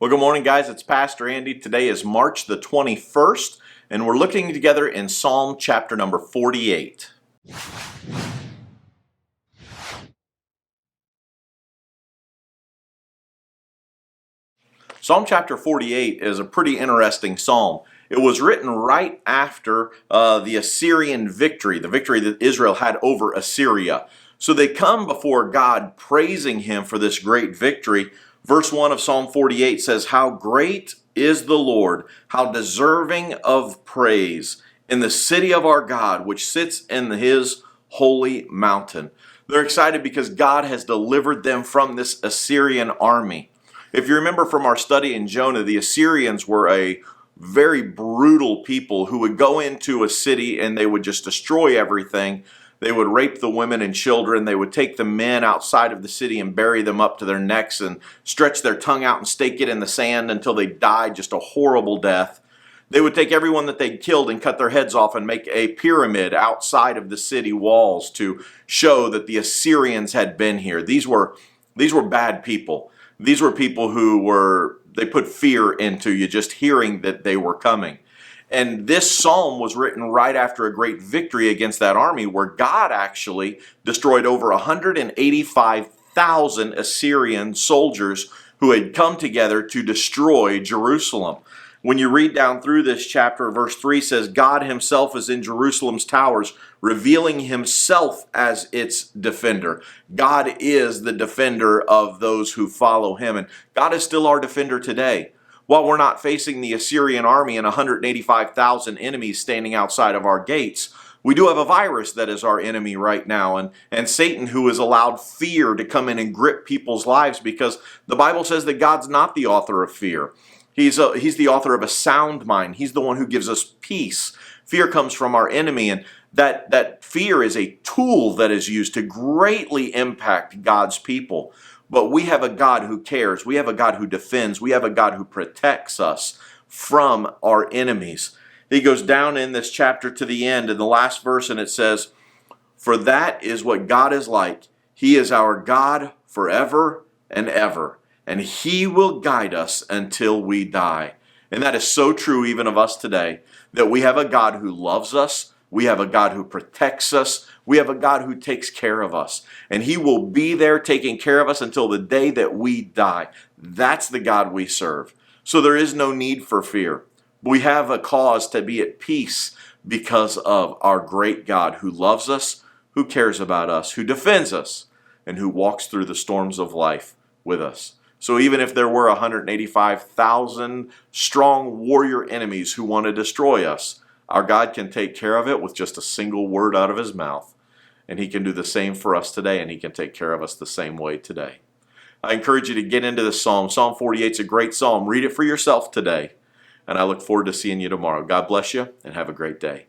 Well, good morning, guys. It's Pastor Andy. Today is March the 21st, and we're looking together in Psalm chapter number 48. Psalm chapter 48 is a pretty interesting psalm. It was written right after the Assyrian victory, the victory that Israel had over Assyria. So they come before God praising Him for this great victory. Verse 1 of Psalm 48 says, "How great is the Lord, how deserving of praise in the city of our God, which sits in His holy mountain." They're excited because God has delivered them from this Assyrian army. If you remember from our study in Jonah, the Assyrians were a very brutal people who would go into a city and they would just destroy everything. They would rape the women and children. They would take the men outside of the city and bury them up to their necks and stretch their tongue out and stake it in the sand until they died just a horrible death. They would take everyone that they'd killed and cut their heads off and make a pyramid outside of the city walls to show that the Assyrians had been here. These were bad people. These were people they put fear into you just hearing that they were coming. And this psalm was written right after a great victory against that army where God actually destroyed over 185,000 Assyrian soldiers who had come together to destroy Jerusalem. When you read down through this chapter, verse 3 says, "God Himself is in Jerusalem's towers, revealing Himself as its defender." God is the defender of those who follow Him, and God is still our defender today. While we're not facing the Assyrian army and 185,000 enemies standing outside of our gates, we do have a virus that is our enemy right now, and Satan, who has allowed fear to come in and grip people's lives, because the Bible says that God's not the author of fear. He's the author of a sound mind. He's the one who gives us peace. Fear comes from our enemy, and that fear is a tool that is used to greatly impact God's people. But we have a God who cares. We have a God who defends. We have a God who protects us from our enemies. He goes down in this chapter to the end, in the last verse, and it says, "For that is what God is like. He is our God forever and ever, and He will guide us until we die." And that is so true even of us today, that we have a God who loves us. We have a God who protects us. We have a God who takes care of us. And He will be there taking care of us until the day that we die. That's the God we serve. So there is no need for fear. We have a cause to be at peace because of our great God who loves us, who cares about us, who defends us, and who walks through the storms of life with us. So even if there were 185,000 strong warrior enemies who want to destroy us, our God can take care of it with just a single word out of His mouth. And He can do the same for us today, and He can take care of us the same way today. I encourage you to get into this psalm. Psalm 48 is a great psalm. Read it for yourself today. And I look forward to seeing you tomorrow. God bless you, and have a great day.